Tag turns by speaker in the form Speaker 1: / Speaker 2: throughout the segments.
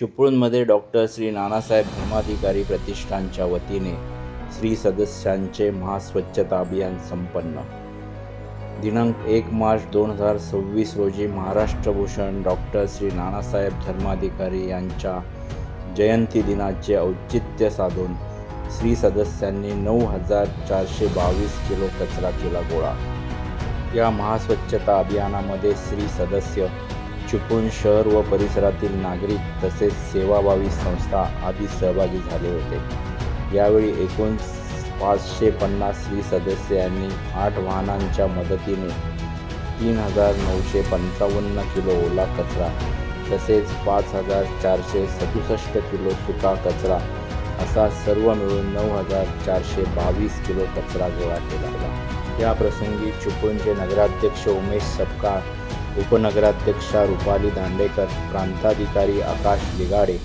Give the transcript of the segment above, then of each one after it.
Speaker 1: चिपळूणमध्ये डॉक्टर श्री नानासाहेब धर्माधिकारी प्रतिष्ठानच्या वतीने श्री सदस्यांचे महास्वच्छता अभियान संपन्न. दिनांक 1 मार्च 2026 रोजी महाराष्ट्रभूषण डॉक्टर श्री नानासाहेब धर्माधिकारी यांच्या जयंती दिनाचे औचित्य साधून श्री सदस्यांनी 9,422 किलो कचरा केला गोळा. या महास्वच्छता अभियानामध्ये श्री सदस्य, चिपळूण शहर व परिसरातील नागरिक तसेच सेवाभावी संस्था आदी सहभागी झाले होते. यावेळी एकूण 550 श्री सदस्य यांनी 8 वाहनांच्या मदतीने 3,955 किलो ओला कचरा तसेच 5,467 किलो सुका कचरा असा सर्व मिळून 9,422 किलो कचरा गोळा केला. या प्रसंगी चिपळूणचे नगराध्यक्ष उमेश सपकाळ, उपनगराध्यक्षा रुपाली दांडेकर, प्रांताधिकारी आकाश लिगाडे,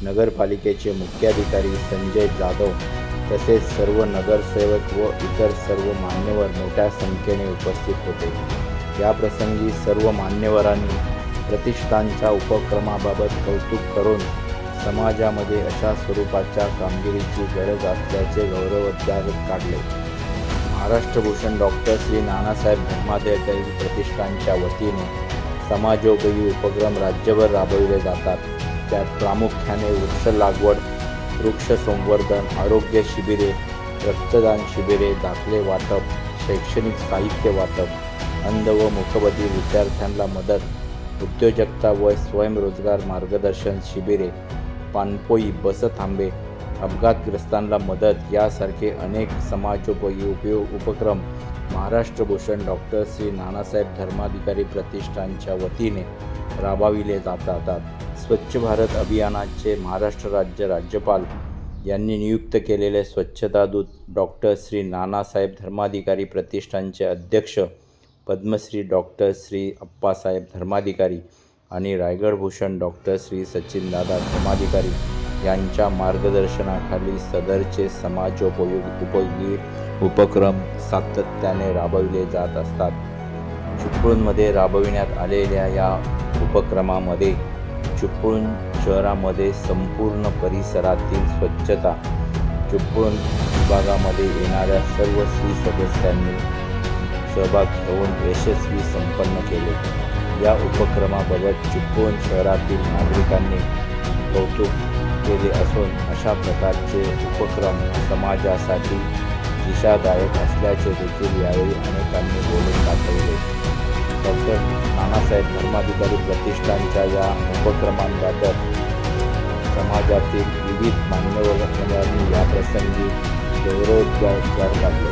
Speaker 1: नगरपालिकेचे मुख्याधिकारी संजय जाधव तसेच सर्व नगरसेवक व इतर सर्व मान्यवर मोठ्या संख्येने उपस्थित होते. या प्रसंगी सर्व मान्यवरांनी प्रतिष्ठानच्या उपक्रमाबाबत कौतुक करून समाजामध्ये अशा स्वरूपाच्या कामगिरीची गरज असल्याचे गौरवोद्गार काढले. महाराष्ट्रभूषण डॉक्टर श्री नानासाहेब धर्माधिकारी प्रतिष्ठानच्या वतीने समाजोपयोगी उपक्रम राज्यभर राबविले जातात. त्यात प्रामुख्याने वृक्ष लागवड, वृक्ष संवर्धन, आरोग्य शिबिरे, रक्तदान शिबिरे, दाखले वाटप, शैक्षणिक साहित्य वाटप, अंध व मूकबधिर विद्यार्थ्यांना मदत, उद्योजकता व स्वयंरोजगार मार्गदर्शन शिबिरे, पाणपोई, बसथांबे, अपघातग्रस्तांना मदत यासारखे अनेक समाजोपयोगी उपक्रम महाराष्ट्रभूषण डॉक्टर श्री नानासाहेब धर्माधिकारी प्रतिष्ठानच्या वतीने राबविले जातात. स्वच्छ भारत अभियानाचे महाराष्ट्र राज्य राज्यपाल यांनी नियुक्त केलेले स्वच्छता दूत डॉक्टर श्री नानासाहेब धर्माधिकारी प्रतिष्ठानचे अध्यक्ष पद्मश्री डॉक्टर श्री अप्पासाहेब धर्माधिकारी आणि रायगडभूषण डॉक्टर श्री सचिनदादा धर्माधिकारी यांच्या मार्गदर्शनाखाली सदरचे समाजोपयोगी उपक्रम सातत्याने राबविले जात असतात. चिपळूणमध्ये राबविण्यात आलेल्या या उपक्रमामध्ये चिपळूण शहरामध्ये संपूर्ण परिसरातील स्वच्छता, चिपळूण विभागामध्ये येणाऱ्या सर्व श्री सदस्यांनी सहभाग घेऊन यशस्वी संपन्न केले. या उपक्रमाबाबत चिपळूण शहरातील नागरिकांनी कौतुक केले असून अशा प्रकारचे उपक्रम समाजासाठी दिशादायक असल्याचे देखील यावेळी अनेकांनी बोलून दाखवले. डॉक्टर नानासाहेब धर्माधिकारी प्रतिष्ठानच्या या उपक्रमांबाबत समाजातील विविध मान्यवरांनी या प्रसंगी गौरवोद्गार काढले.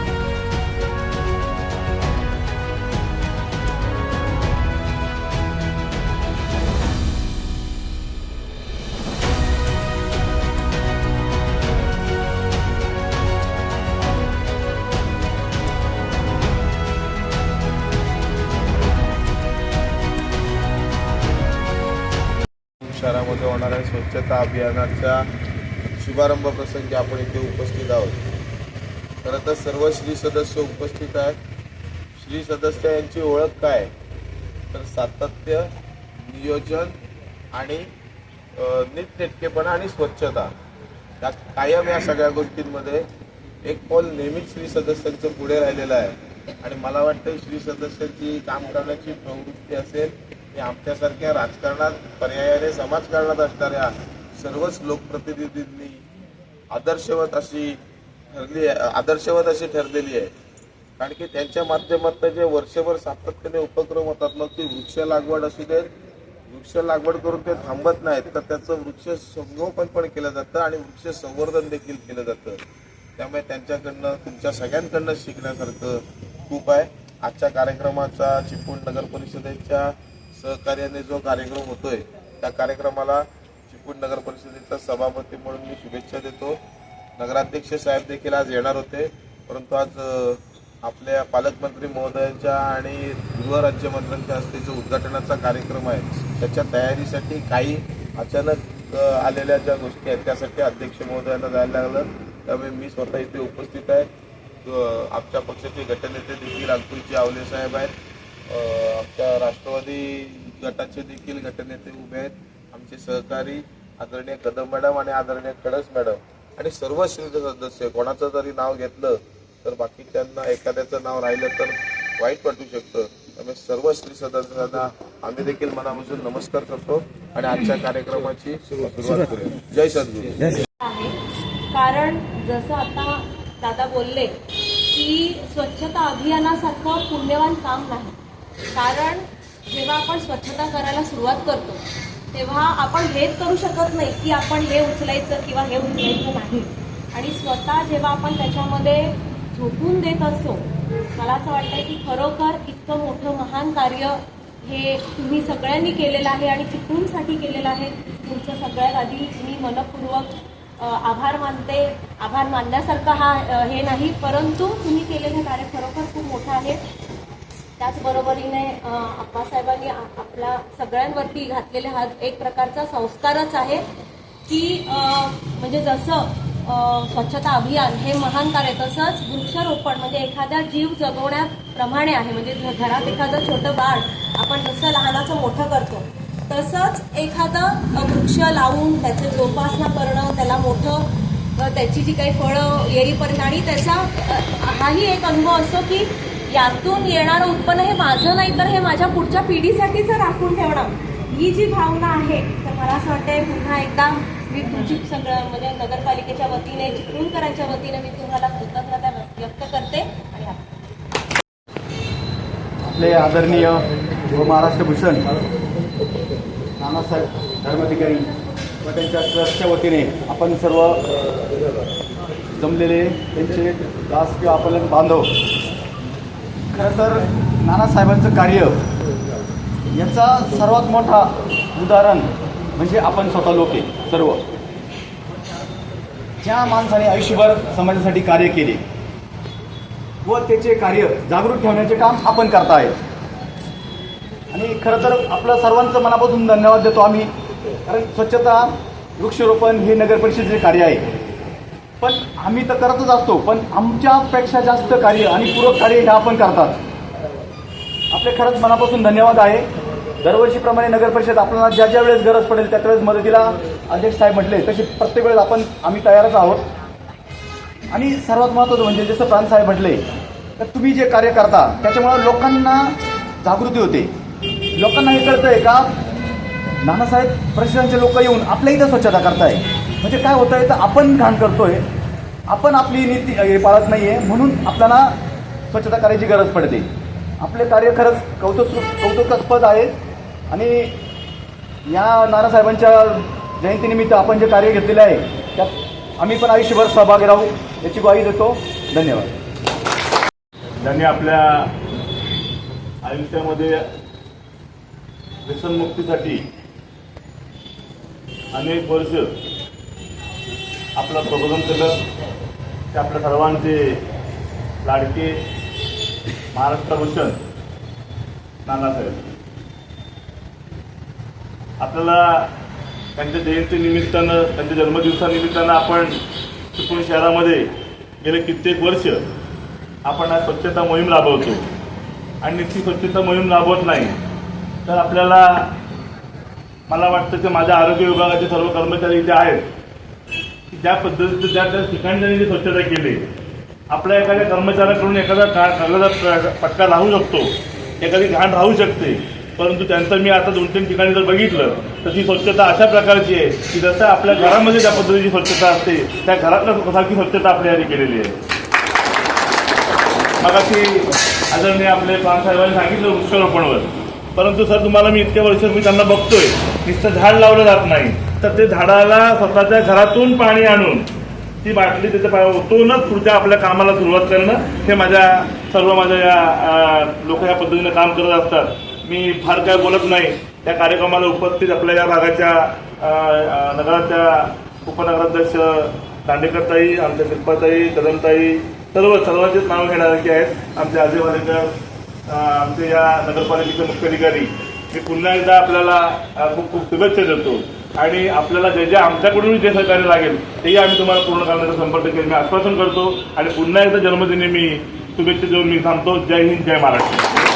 Speaker 2: शहरामध्ये होणाऱ्या स्वच्छता अभियानाच्या शुभारंभ प्रसंगी आपण इथे उपस्थित आहोत. खरं तर सर्व श्री सदस्य उपस्थित आहेत. श्री सदस्य यांची ओळख काय तर सातत्य, नियोजन आणि नीटनेटकेपणा आणि स्वच्छता या कायम या सगळ्या गोष्टींमध्ये एक पाऊल नेहमीच श्री सदस्यांचं पुढे राहिलेलं आहे. आणि मला वाटतं श्री सदस्यांची काम करण्याची प्रवृत्ती असेल हे आमच्यासारख्या राजकारणात पर्यायाने समाजकारणात असणाऱ्या सर्वच लोकप्रतिनिधींनी आदर्शवत अशी ठरलेली आहे. कारण की त्यांच्या माध्यमातून जे वर्षभर सातत्याने उपक्रम होतात, मग ती वृक्ष लागवड असू देत, वृक्ष लागवड करून ते थांबत नाहीत तर त्याचं वृक्ष संगोपन पण केलं जातं आणि वृक्ष संवर्धन देखील केलं जातं. त्यामुळे त्यांच्याकडनं, तुमच्या सगळ्यांकडनं शिकण्यासारखं खूप आहे. आजच्या कार्यक्रमाचा चिपळूण नगर परिषदेच्या सहकार्याने जो कार्यक्रम होतोय त्या कार्यक्रमाला चिपळूण नगर परिषदेचा सभापती म्हणून मी शुभेच्छा देतो. नगराध्यक्ष साहेब देखील आज येणार होते, परंतु आज आपल्या पालकमंत्री महोदयांच्या आणि गृहराज्यमंत्र्यांच्या हस्ते जो उद्घाटनाचा कार्यक्रम आहे त्याच्या तयारीसाठी काही अचानक आलेल्या ज्या गोष्टी आहेत त्यासाठी अध्यक्ष महोदयांना जायला लागलं. त्यामुळे मी स्वतः इथे उपस्थित आहे. आमच्या पक्षाचे गटनेते देखील अंकुशजी आवले साहेब आहेत. आमच्या राष्ट्रवादी गटाचे देखील गटनेते उभे आहेत. आमचे सहकारी आदरणीय कदम मॅडम आणि आदरणीय खडस मॅडम आणि सर्व श्री सदस्य, कोणाचं जरी नाव घेतलं तर बाकीच्यांना एखाद्याचं नाव राहिलं तर वाईट वाटू शकतं. त्यामुळे सर्व श्री सदस्यांना आम्ही देखील मनापासून नमस्कार करतो आणि आजच्या कार्यक्रमाची सुरुवात करूया. जय सद्गुरू.
Speaker 3: आहे. कारण जसं आता दादा बोलले की स्वच्छता अभियानासारखं पुण्यवान काम नाही. कारण जेव्हा आपण स्वच्छता करायला सुरुवात करतो तेव्हा आपण हेच करू शकत नाही की आपण हे उचलायचं किंवा हे उचलायचं नाही. आणि स्वतः जेव्हा आपण त्याच्यामध्ये झोकून देत असतो, मला असं वाटतं की खरोखर इतकं मोठं महान कार्य हे तुम्ही सगळ्यांनी केलेलं आहे आणि चिपळूणसाठी केलेलं आहे. तुमचं सगळ्यात आधी मी मनपूर्वक आभार मानते. आभार मानण्यासारखा हे नाही, परंतु तुम्ही केलेलं कार्य खरोखर खूप मोठं आहे. त्याचबरोबरीने आप्पासाहेबांनी आपल्या सगळ्यांवरती घातलेले हा एक प्रकारचा संस्कारच आहे की म्हणजे जसं स्वच्छता अभियान हे महान कार्य, तसंच वृक्षारोपण म्हणजे एखादा जीव जगवण्याप्रमाणे आहे. म्हणजे घरात एखादं छोटं बाळ आपण जसं लहानाचं मोठं करतो तसंच एखादं वृक्ष लावून त्याची जोपासना करणं, त्याला मोठं त्याची जी काही फळं येईपर्यंत, आणि त्याचा हाही एक अनुभव असतो की यातून येणारं उत्पन्न हे माझं नाही तर हे माझ्या पुढच्या पिढीसाठी जर राखून ठेवणं, ही जी भावना आहे. तर मला असं वाटतंय पुन्हा एकदा मी तुमची सगळं म्हणजे नगरपालिकेच्या वतीने, चिपळूणकरांच्या वतीने मी तुम्हाला कृतज्ञता व्यक्त करते. आणि
Speaker 4: आपले आदरणीय व महाराष्ट्र भूषण नानासाहेब धर्माधिकारी व त्यांच्या ट्रस्टच्या वतीने आपण सर्व जमलेले त्यांचे दास किंवा आपलं बांधव, खरं तर नानासाहेबांचं कार्य याचा सर्वात मोठा उदाहरण म्हणजे आपण स्वतः लोक आहे. सर्व ज्या माणसाने आयुष्यभर समाजासाठी कार्य केले व त्याचे कार्य जागृत ठेवण्याचे काम आपण करताय. आणि खरं तर आपलं सर्वांचं मनापासून धन्यवाद देतो आम्ही. कारण स्वच्छता, वृक्षारोपण हे नगर परिषदेचे कार्य आहे, पण आम्ही तर करतच असतो, पण आमच्यापेक्षा जास्त कार्य आणि पूरक कार्य हे आपण करतात. आपले खरंच मनापासून धन्यवाद आहे. दरवर्षीप्रमाणे नगर परिषद आपल्याला ज्या ज्या वेळेस गरज पडेल त्या वेळेस मदतीला अध्यक्ष साहेब म्हटले तशी प्रत्येक वेळेस आम्ही तयारच आहोत. आणि सर्वात महत्त्वाचं म्हणजे जसं प्रांतसाहेब म्हटले तर तुम्ही जे कार्य करता त्याच्यामुळं लोकांना जागृती होते. लोकांना हे कळतंय का नानासाहेब परिषदांचे लोक येऊन आपल्या इथं स्वच्छता करताय. म्हणजे काय होतं आहे तर आपण घाण करतोय, आपण आपली नीती हे पाळत नाही आहे, म्हणून आपल्याला स्वच्छता करायची गरज पडते. आपले कार्य खरंच कौतुकास्पद आहे. आणि या नानासाहेबांच्या जयंतीनिमित्त आपण जे कार्य घेतलेले आहे त्यात आम्ही पण आयुष्यभर सहभागी राहू याची ग्वाही देतो. धन्यवाद.
Speaker 5: त्यांनी आपल्या आयुष्यामध्ये व्यसनमुक्तीसाठी अनेक वर्ष आपलं प्रबोधन केलं. ते आपल्या सर्वांचे लाडके महाराष्ट्र भूषण नानासाहेब. आपल्याला त्यांच्या जयंतीनिमित्तानं, त्यांच्या जन्मदिवसानिमित्तानं आपण चिपळूण शहरामध्ये गेले कित्येक वर्ष आपण आज स्वच्छता मोहीम राबवतो. आणि ती स्वच्छता मोहीम राबवत नाही तर आपल्याला, मला वाटतं की माझ्या आरोग्य विभागाचे सर्व कर्मचारी इथे आहेत की ज्या पद्धतीचं त्या त्या ठिकाणी त्यांनी स्वच्छता केली. आपल्या एखाद्या कर्मचाऱ्याकडून एखादा कागदाचा पटका राहू शकतो, एखादी घाण राहू शकते, परंतु त्यांचं मी आता 2-3 ठिकाणी जर बघितलं तर ती स्वच्छता अशा प्रकारची आहे की जसं आपल्या घरामध्ये ज्या पद्धतीची स्वच्छता असते त्या घरातल्या सारखी स्वच्छता आपल्या याने केलेली आहे. मगाशी आदरणीय आपले प्रांतसाहेबांनी सांगितलं वृक्षारोपणवर, परंतु सर तुम्हाला मी इतक्या वर्ष मी त्यांना बघतोय नुसतं झाड लावलं जात नाही तर ते झाडाला स्वतःच्या घरातून पाणी आणून ती बाटली त्याच्या पायावर ओतूनच पुढच्या आपल्या कामाला सुरुवात करणं, हे माझ्या या लोक या पद्धतीने काम करत असतात. मी फार काय बोलत नाही. त्या कार्यक्रमाला उपस्थित आपल्या या भागाच्या नगराच्या उपनगराध्यक्ष दांडेकरताई, आमच्या शिल्पाताई, कदमताई, सर्वांचेच नाव घेणारे आहेत. आमचे अजय वालेकर, आमचे या नगरपालिकेचे मुख्य अधिकारी, मी पुन्हा एकदा आपल्याला खूप खूप शुभेच्छा देतो. आणि आपल्याला जे आमच्याकडून जे सहकार्य लागेल तेही आम्ही तुम्हाला पूर्ण करण्याचा 100% मी आश्वासन करतो. आणि पुन्हा एकदा जन्मदिनी मी शुभेच्छा देऊन मी थांबतो. जय हिंद, जय महाराष्ट्र.